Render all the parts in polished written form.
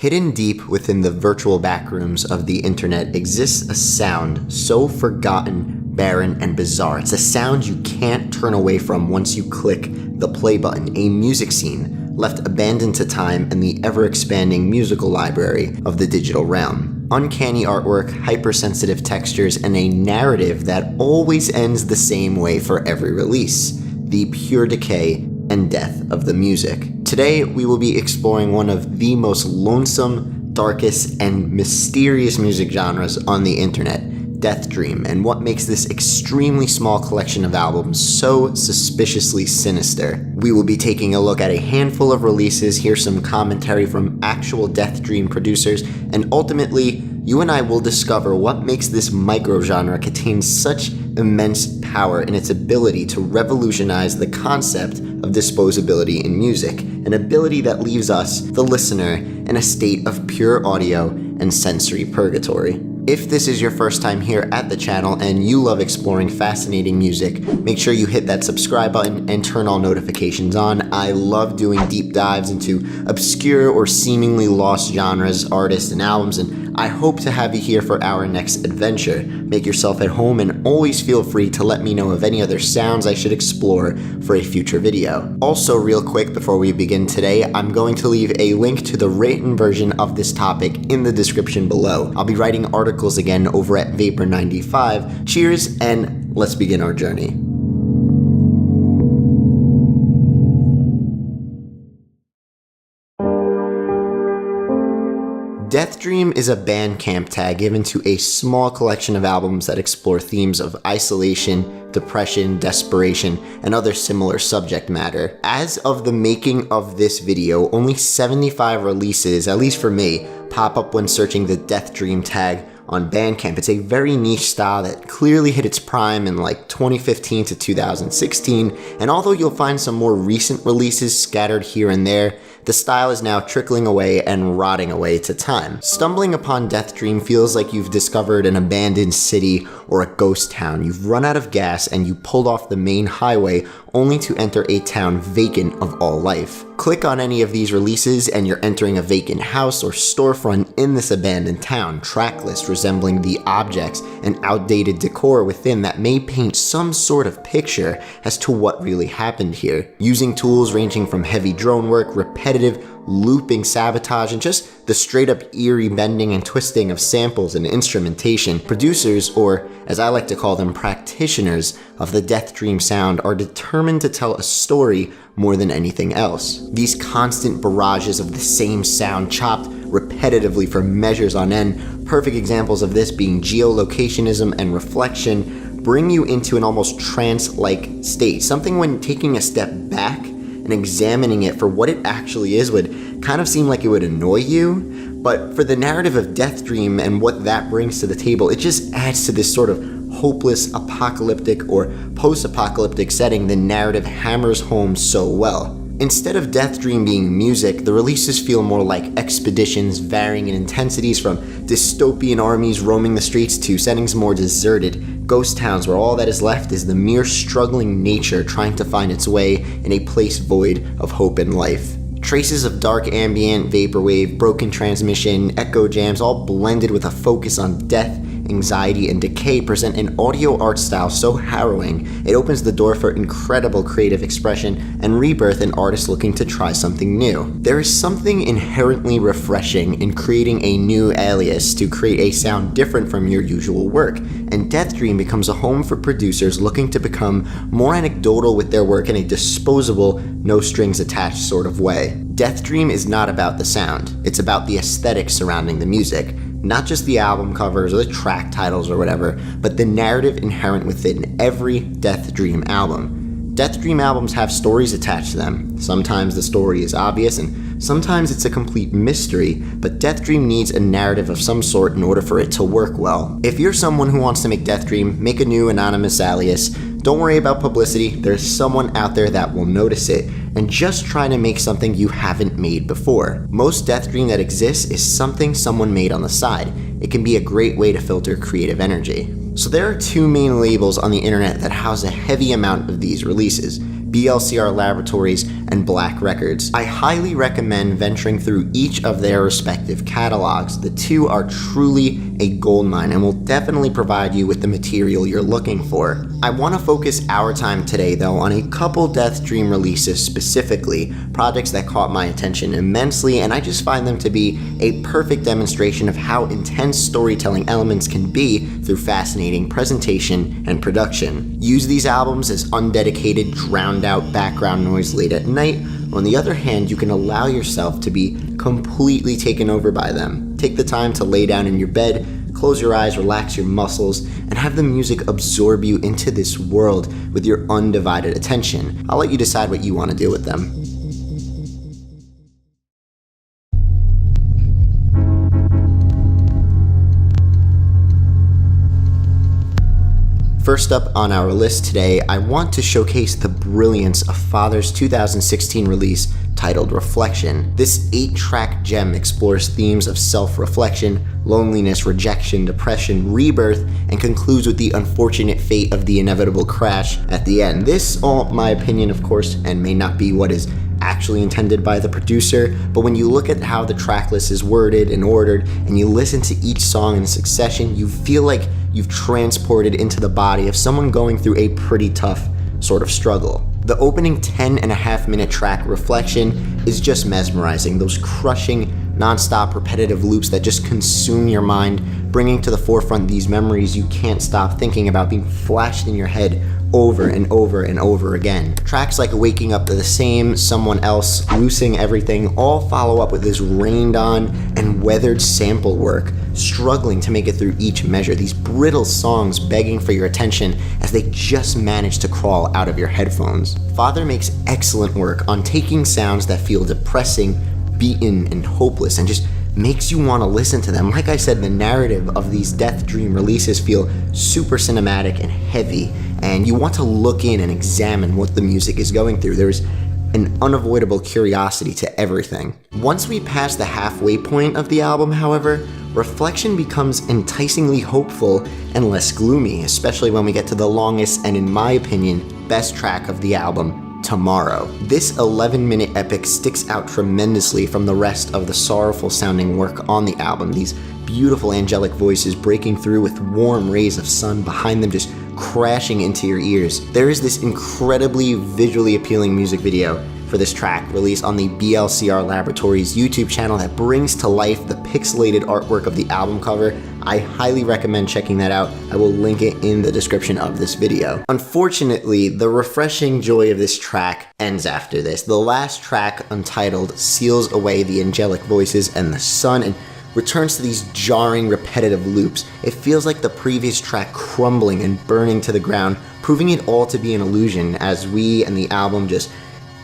Hidden deep within the virtual backrooms of the internet exists a sound so forgotten, barren, and bizarre. It's a sound you can't turn away from once you click the play button. A music scene left abandoned to time and the ever-expanding musical library of the digital realm. Uncanny artwork, hypersensitive textures, and a narrative that always ends the same way for every release: the pure decay and death of the music. Today, we will be exploring one of the most lonesome, darkest, and mysterious music genres on the internet, Death Dream, and what makes this extremely small collection of albums so suspiciously sinister. We will be taking a look at a handful of releases, hear some commentary from actual Death Dream producers, and ultimately, you and I will discover what makes this micro-genre contain such immense power in its ability to revolutionize the concept of disposability in music, an ability that leaves us, the listener, in a state of pure audio and sensory purgatory. If this is your first time here at the channel and you love exploring fascinating music, make sure you hit that subscribe button and turn all notifications on. I love doing deep dives into obscure or seemingly lost genres, artists, and albums, and I hope to have you here for our next adventure. Make yourself at home and always feel free to let me know of any other sounds I should explore for a future video. Also, real quick before we begin today, I'm going to leave a link to the written version of this topic in the description below. I'll be writing articles again over at Vapor95. Cheers, and let's begin our journey. Death Dream is a Bandcamp tag given to a small collection of albums that explore themes of isolation, depression, desperation, and other similar subject matter. As of the making of this video, only 75 releases, at least for me, pop up when searching the Death Dream tag on Bandcamp. It's a very niche style that clearly hit its prime in like 2015 to 2016, and although you'll find some more recent releases scattered here and there, the style is now trickling away and rotting away to time. Stumbling upon Death Dream feels like you've discovered an abandoned city or a ghost town. You've run out of gas and you pulled off the main highway only to enter a town vacant of all life. Click on any of these releases and you're entering a vacant house or storefront in this abandoned town, tracklist resembling the objects and outdated decor within that may paint some sort of picture as to what really happened here. Using tools ranging from heavy drone work, repetitive looping sabotage, and just the straight up eerie bending and twisting of samples and instrumentation, producers, or as I like to call them, practitioners of the Death Dream sound, are determined to tell a story more than anything else. These constant barrages of the same sound chopped repetitively for measures on end, perfect examples of this being geolocationism and reflection, bring you into an almost trance-like state. Something when taking a step back and examining it for what it actually is would kind of seem like it would annoy you, but for the narrative of Death Dream and what that brings to the table, it just adds to this sort of hopeless, apocalyptic, or post-apocalyptic setting the narrative hammers home so well. Instead of Death Dream being music, the releases feel more like expeditions varying in intensities from dystopian armies roaming the streets to settings more deserted, ghost towns where all that is left is the mere struggling nature trying to find its way in a place void of hope and life. Traces of dark ambient, vaporwave, broken transmission, echo jams, all blended with a focus on death, anxiety, and decay present an audio art style so harrowing, it opens the door for incredible creative expression and rebirth in artists looking to try something new. There is something inherently refreshing in creating a new alias to create a sound different from your usual work, and Death Dream becomes a home for producers looking to become more anecdotal with their work in a disposable, no-strings-attached sort of way. Death Dream is not about the sound, it's about the aesthetic surrounding the music. Not just the album covers or the track titles or whatever, but the narrative inherent within every Death Dream album. Death Dream albums have stories attached to them. Sometimes the story is obvious and sometimes it's a complete mystery, but Death Dream needs a narrative of some sort in order for it to work well. If you're someone who wants to make Death Dream, make a new anonymous alias. Don't worry about publicity, there's someone out there that will notice it, and just try to make something you haven't made before. Most Death Dream that exists is something someone made on the side. It can be a great way to filter creative energy. So there are two main labels on the internet that house a heavy amount of these releases: BLCR Laboratories and Black Records. I highly recommend venturing through each of their respective catalogs. The two are truly a goldmine and will definitely provide you with the material you're looking for. I want to focus our time today though on a couple Death Dream releases specifically, projects that caught my attention immensely, and I just find them to be a perfect demonstration of how intense storytelling elements can be through fascinating presentation and production. Use these albums as undedicated, drowned out background noise late at night. On the other hand, you can allow yourself to be completely taken over by them. Take the time to lay down in your bed, close your eyes, relax your muscles, and have the music absorb you into this world with your undivided attention. I'll let you decide what you want to do with them. First up on our list today, I want to showcase the brilliance of Father's 2016 release titled Reflection. This 8-track gem explores themes of self-reflection, loneliness, rejection, depression, rebirth, and concludes with the unfortunate fate of the inevitable crash at the end. This, all my opinion of course, and may not be what is actually intended by the producer, but when you look at how the track list is worded and ordered, and you listen to each song in succession, you feel like you've transported into the body of someone going through a pretty tough sort of struggle. The opening 10.5-minute track, Reflection, is just mesmerizing. Those crushing, non-stop repetitive loops that just consume your mind, bringing to the forefront these memories you can't stop thinking about being flashed in your head over and over and over again. Tracks like Waking Up to the Same, Someone Else, Losing Everything all follow up with this rained on and weathered sample work, struggling to make it through each measure. These brittle songs begging for your attention as they just manage to crawl out of your headphones. Father makes excellent work on taking sounds that feel depressing, beaten, and hopeless, and just makes you want to listen to them. Like I said, the narrative of these Death Dream releases feel super cinematic and heavy, and you want to look in and examine what the music is going through. There's an unavoidable curiosity to everything. Once we pass the halfway point of the album, however, Reflection becomes enticingly hopeful and less gloomy, especially when we get to the longest and, in my opinion, best track of the album, Tomorrow. This 11-minute epic sticks out tremendously from the rest of the sorrowful sounding work on the album. These beautiful angelic voices breaking through with warm rays of sun behind them just crashing into your ears. There is this incredibly visually appealing music video for this track released on the BLCR Laboratories YouTube channel that brings to life the pixelated artwork of the album cover. I highly recommend checking that out. I will link it in the description of this video. Unfortunately, the refreshing joy of this track ends after this. The last track, Untitled, seals away the angelic voices and the sun and returns to these jarring, repetitive loops. It feels like the previous track crumbling and burning to the ground, proving it all to be an illusion as we and the album just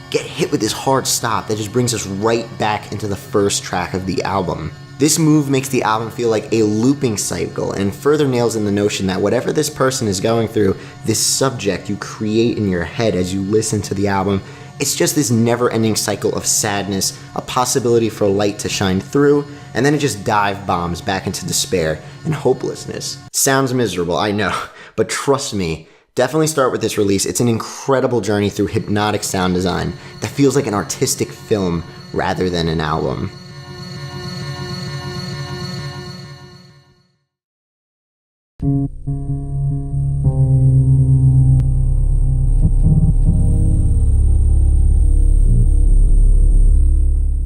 get hit with this hard stop that just brings us right back into the first track of the album. This move makes the album feel like a looping cycle and further nails in the notion that whatever this person is going through, this subject you create in your head as you listen to the album, it's just this never-ending cycle of sadness, a possibility for light to shine through, and then it just dive bombs back into despair and hopelessness. Sounds miserable, I know, but trust me, definitely start with this release. It's an incredible journey through hypnotic sound design that feels like an artistic film rather than an album.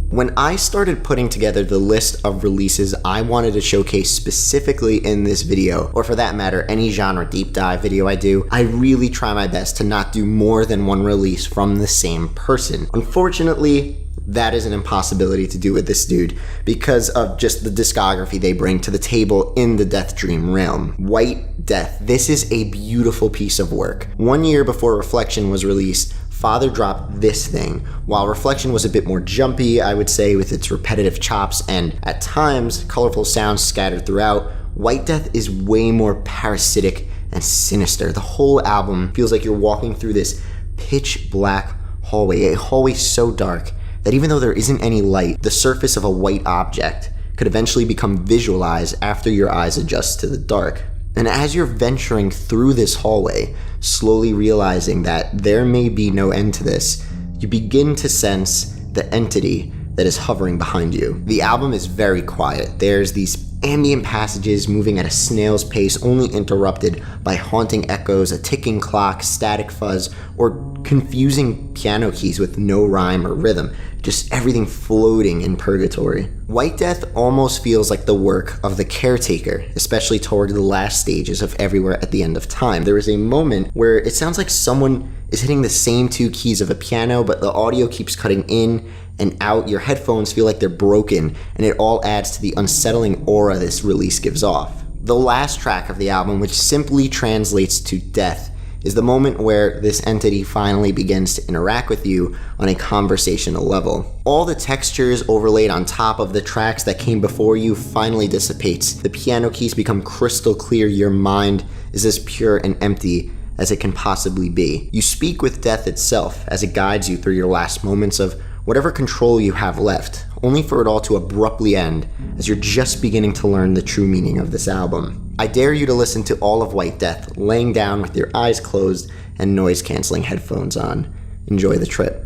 When I started putting together the list of releases I wanted to showcase specifically in this video, or for that matter, any genre deep dive video I do, I really try my best to not do more than one release from the same person. Unfortunately, that is an impossibility to do with this dude because of just the discography they bring to the table in the Death Dream realm. White Death. This is a beautiful piece of work. 1 year before Reflection was released, Father dropped this thing. While Reflection was a bit more jumpy, I would say, with its repetitive chops and, at times, colorful sounds scattered throughout, White Death is way more parasitic and sinister. The whole album feels like you're walking through this pitch black hallway, a hallway so dark that even though there isn't any light, the surface of a white object could eventually become visualized after your eyes adjust to the dark. And as you're venturing through this hallway, slowly realizing that there may be no end to this, you begin to sense the entity that is hovering behind you. The album is very quiet. There's these ambient passages moving at a snail's pace, only interrupted by haunting echoes, a ticking clock, static fuzz, or confusing piano keys with no rhyme or rhythm. Just everything floating in purgatory. White Death almost feels like the work of the caretaker, especially toward the last stages of Everywhere at the End of Time. There is a moment where it sounds like someone is hitting the same two keys of a piano, but the audio keeps cutting in and out. Your headphones feel like they're broken, and it all adds to the unsettling aura this release gives off. The last track of the album, which simply translates to death, is the moment where this entity finally begins to interact with you on a conversational level. All the textures overlaid on top of the tracks that came before you finally dissipates. The piano keys become crystal clear. Your mind is as pure and empty as it can possibly be. You speak with death itself as it guides you through your last moments of whatever control you have left, only for it all to abruptly end as you're just beginning to learn the true meaning of this album. I dare you to listen to all of White Death laying down with your eyes closed and noise-canceling headphones on. Enjoy the trip.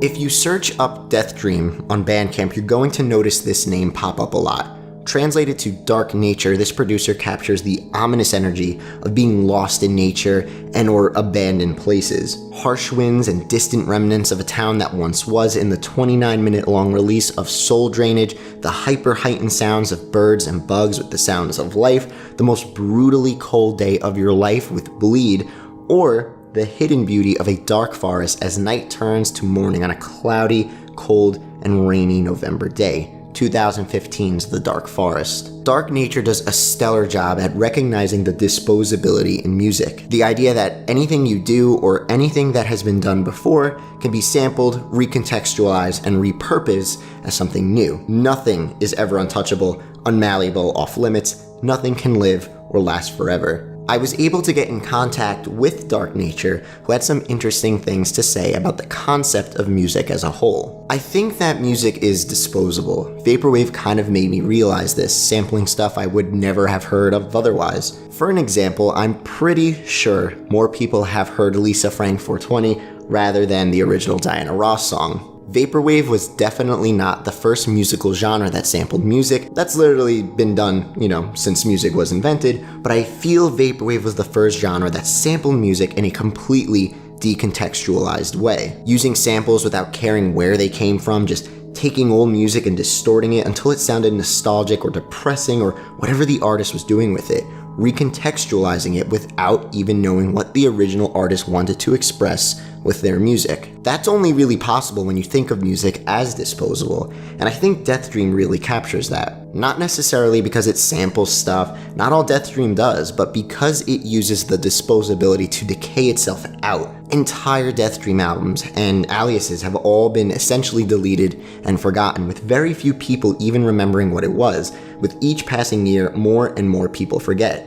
If you search up Death Dream on Bandcamp, you're going to notice this name pop up a lot. Translated to dark nature, this producer captures the ominous energy of being lost in nature and or abandoned places. Harsh winds and distant remnants of a town that once was in the 29-minute long release of Soul Drainage, the hyper-heightened sounds of birds and bugs with the sounds of life, the most brutally cold day of your life with Bleed, or the hidden beauty of a dark forest as night turns to morning on a cloudy, cold, and rainy November day. 2015's The Dark Forest. Dark Nature does a stellar job at recognizing the disposability in music. The idea that anything you do or anything that has been done before can be sampled, recontextualized, and repurposed as something new. Nothing is ever untouchable, unmalleable, off limits. Nothing can live or last forever. I was able to get in contact with Dark Nature, who had some interesting things to say about the concept of music as a whole. I think that music is disposable. Vaporwave kind of made me realize this, sampling stuff I would never have heard of otherwise. For an example, I'm pretty sure more people have heard Lisa Frank 420 rather than the original Diana Ross song. Vaporwave was definitely not the first musical genre that sampled music. That's literally been done, since music was invented, but I feel Vaporwave was the first genre that sampled music in a completely decontextualized way, using samples without caring where they came from, just taking old music and distorting it until it sounded nostalgic or depressing or whatever the artist was doing with it, recontextualizing it without even knowing what the original artist wanted to express with their music. That's only really possible when you think of music as disposable, and I think Death Dream really captures that. Not necessarily because it samples stuff, not all Death Dream does, but because it uses the disposability to decay itself out. Entire Death Dream albums and aliases have all been essentially deleted and forgotten, with very few people even remembering what it was. With each passing year, more and more people forget.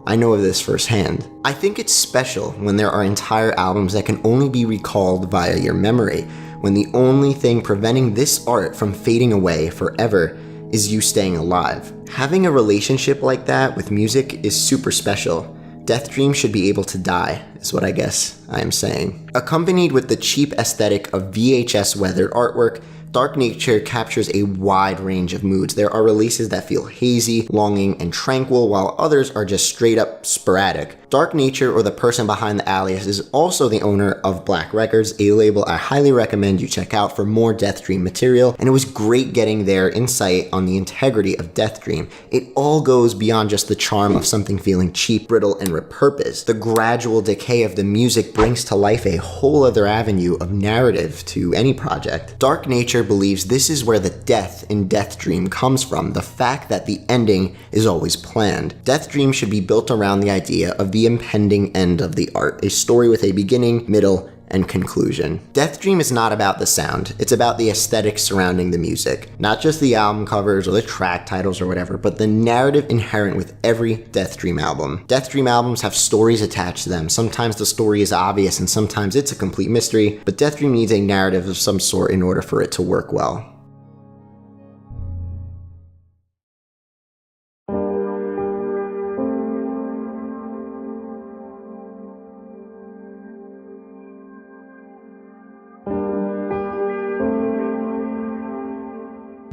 I know of this firsthand. I think it's special when there are entire albums that can only be recalled via your memory, when the only thing preventing this art from fading away forever is you staying alive. Having a relationship like that with music is super special. Death Dream should be able to die, is what I guess I am saying. Accompanied with the cheap aesthetic of VHS weathered artwork, Dark Nature captures a wide range of moods. There are releases that feel hazy, longing, and tranquil, while others are just straight up sporadic. Dark Nature, or the person behind the alias, is also the owner of Black Records, a label I highly recommend you check out for more Death Dream material, and it was great getting their insight on the integrity of Death Dream. It all goes beyond just the charm of something feeling cheap, brittle, and repurposed. The gradual decay of the music brings to life a whole other avenue of narrative to any project. Dark Nature believes this is where the death in Death Dream comes from, the fact that the ending is always planned. Death Dream should be built around the idea of the impending end of the art, a story with a beginning, middle, and conclusion. Death Dream is not about the sound, it's about the aesthetics surrounding the music. Not just the album covers or the track titles or whatever, but the narrative inherent with every Death Dream album. Death Dream albums have stories attached to them. Sometimes the story is obvious and sometimes it's a complete mystery, but Death Dream needs a narrative of some sort in order for it to work well.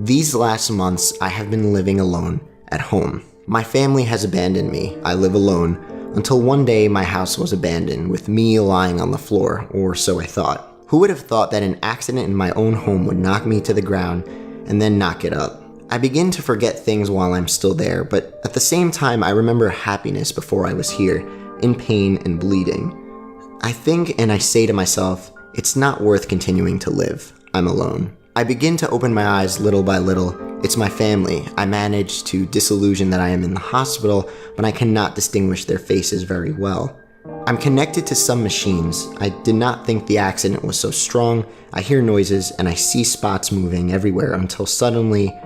These last months, I have been living alone at home. My family has abandoned me. I live alone until one day my house was abandoned with me lying on the floor, or so I thought. Who would have thought that an accident in my own home would knock me to the ground and then knock it up? I begin to forget things while I'm still there, but at the same time I remember happiness before I was here, in pain and bleeding. I think and I say to myself, it's not worth continuing to live. I'm alone. I begin to open my eyes little by little. It's my family. I manage to disillusion that I am in the hospital, but I cannot distinguish their faces very well. I'm connected to some machines. I did not think the accident was so strong. I hear noises and I see spots moving everywhere until suddenly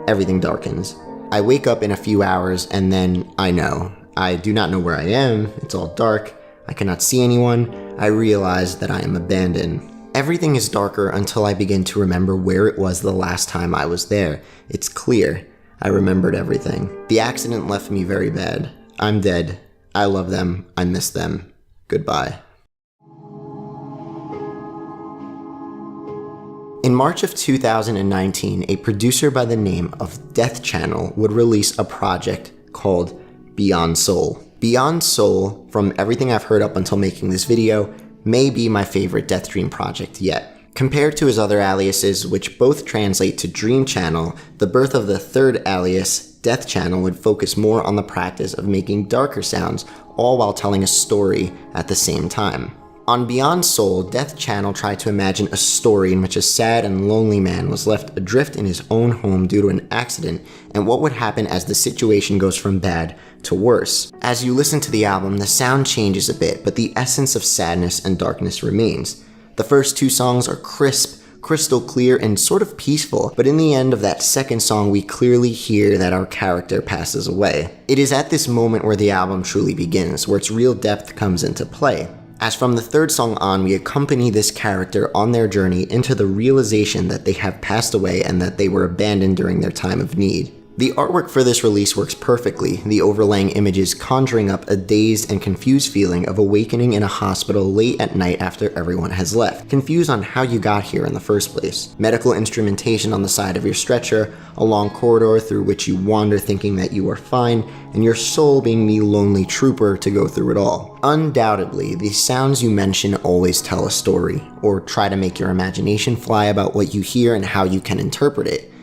everything darkens. I wake up in a few hours and then I know. I do not know where I am. It's all dark. I cannot see anyone. I realize that I am abandoned. Everything is darker until I begin to remember where it was the last time I was there. It's clear. I remembered everything. The accident left me very bad. I'm dead. I love them. I miss them. Goodbye. In March of 2019, a producer by the name of Death Channel would release a project called Beyond Soul. Beyond Soul, from everything I've heard up until making this video, may be my favorite Death Dream project yet. Compared to his other aliases, which both translate to Dream Channel, the birth of the third alias, Death Channel, would focus more on the practice of making darker sounds, all while telling a story at the same time. On Beyond Soul, Death Channel tried to imagine a story in which a sad and lonely man was left adrift in his own home due to an accident, and what would happen as the situation goes from bad to worse. As you listen to the album, the sound changes a bit, but the essence of sadness and darkness remains. The first two songs are crisp, crystal clear, and sort of peaceful, but in the end of that second song, we clearly hear that our character passes away. It is at this moment where the album truly begins, where its real depth comes into play. As from the third song on, we accompany this character on their journey into the realization that they have passed away and that they were abandoned during their time of need. The artwork for this release works perfectly, the overlaying images conjuring up a dazed and confused feeling of awakening in a hospital late at night after everyone has left, confused on how you got here in the first place. Medical instrumentation on the side of your stretcher, a long corridor through which you wander thinking that you are fine, and your soul being the lonely trooper to go through it all. Undoubtedly, the sounds you mention always tell a story, or try to make your imagination fly about what you hear and how you can interpret it.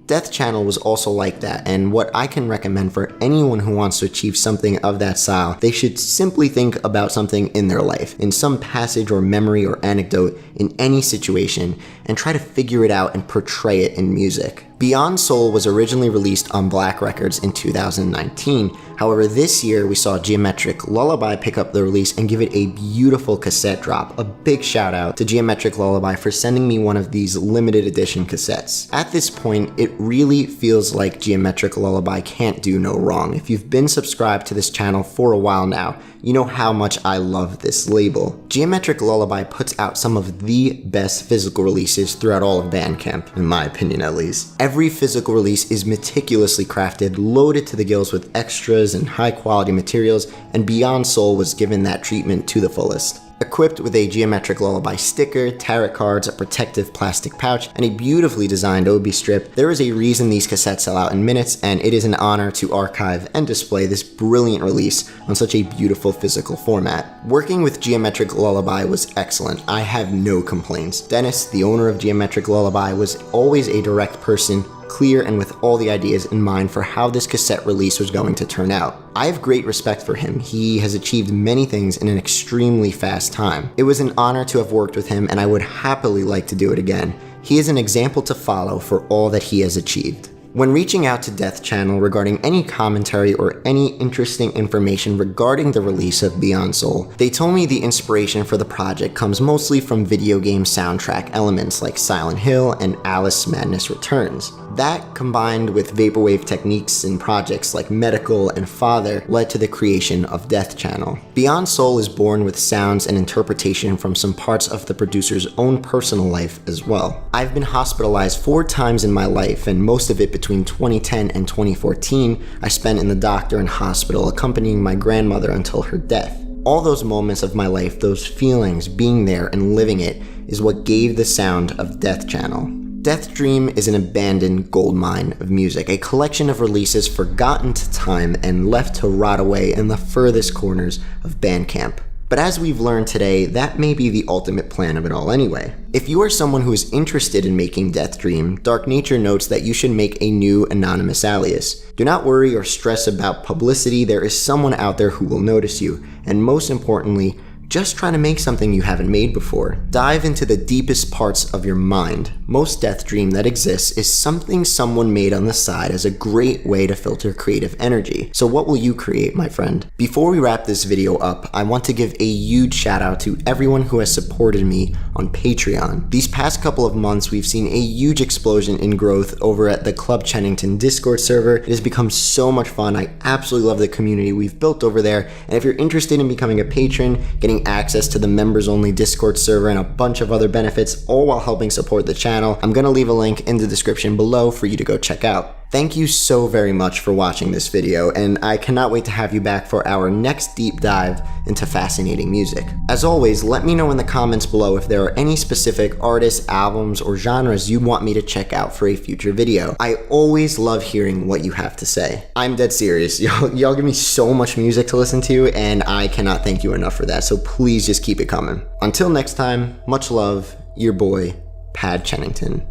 Death Channel was also like that, and what I can recommend for anyone who wants to achieve something of that style, they should simply think about something in their life, in some passage or memory or anecdote, in any situation, and try to figure it out and portray it in music. Beyond Soul was originally released on Black Records in 2019. However, this year we saw Geometric Lullaby pick up the release and give it a beautiful cassette drop. A big shout out to Geometric Lullaby for sending me one of these limited edition cassettes. At this point, it really feels like Geometric Lullaby can't do no wrong. If you've been subscribed to this channel for a while now, you know how much I love this label. Geometric Lullaby puts out some of the best physical releases throughout all of Bandcamp, in my opinion at least. Every physical release is meticulously crafted, loaded to the gills with extras and high quality materials, and Beyond Soul was given that treatment to the fullest. Equipped with a Geometric Lullaby sticker, tarot cards, a protective plastic pouch, and a beautifully designed OB strip, there is a reason these cassettes sell out in minutes, and it is an honor to archive and display this brilliant release on such a beautiful physical format. Working with Geometric Lullaby was excellent. I have no complaints. Dennis, the owner of Geometric Lullaby, was always a direct person, clear and with all the ideas in mind for how this cassette release was going to turn out. I have great respect for him. He has achieved many things in an extremely fast time. It was an honor to have worked with him, and I would happily like to do it again. He is an example to follow for all that he has achieved. When reaching out to Death Channel regarding any commentary or any interesting information regarding the release of Beyond Soul, they told me the inspiration for the project comes mostly from video game soundtrack elements like Silent Hill and Alice Madness Returns. That, combined with vaporwave techniques in projects like Medical and Father, led to the creation of Death Channel. Beyond Soul is born with sounds and interpretation from some parts of the producer's own personal life as well. I've been hospitalized 4 times in my life, and most of it between 2010 and 2014 I spent in the doctor and hospital accompanying my grandmother until her death. All those moments of my life, those feelings, being there and living it, is what gave the sound of Death Channel. Death Dream is an abandoned goldmine of music, a collection of releases forgotten to time and left to rot away in the furthest corners of Bandcamp. But as we've learned today, that may be the ultimate plan of it all anyway. If you are someone who is interested in making Death Dream, Dark Nature notes that you should make a new anonymous alias. Do not worry or stress about publicity, there is someone out there who will notice you, and most importantly, just try to make something you haven't made before. Dive into the deepest parts of your mind. Most Death Dream that exists is something someone made on the side as a great way to filter creative energy. So what will you create, my friend? Before we wrap this video up, I want to give a huge shout out to everyone who has supported me on Patreon. These past couple of months, we've seen a huge explosion in growth over at the Pad Chennington Discord server. It has become so much fun. I absolutely love the community we've built over there. And if you're interested in becoming a patron, getting access to the members-only Discord server and a bunch of other benefits, all while helping support the channel, I'm gonna leave a link in the description below for you to go check out. Thank you so very much for watching this video, and I cannot wait to have you back for our next deep dive into fascinating music. As always, let me know in the comments below if there are any specific artists, albums, or genres you want me to check out for a future video. I always love hearing what you have to say. I'm dead serious. Y'all give me so much music to listen to, and I cannot thank you enough for that, so please just keep it coming. Until next time, much love, your boy, Pad Chennington.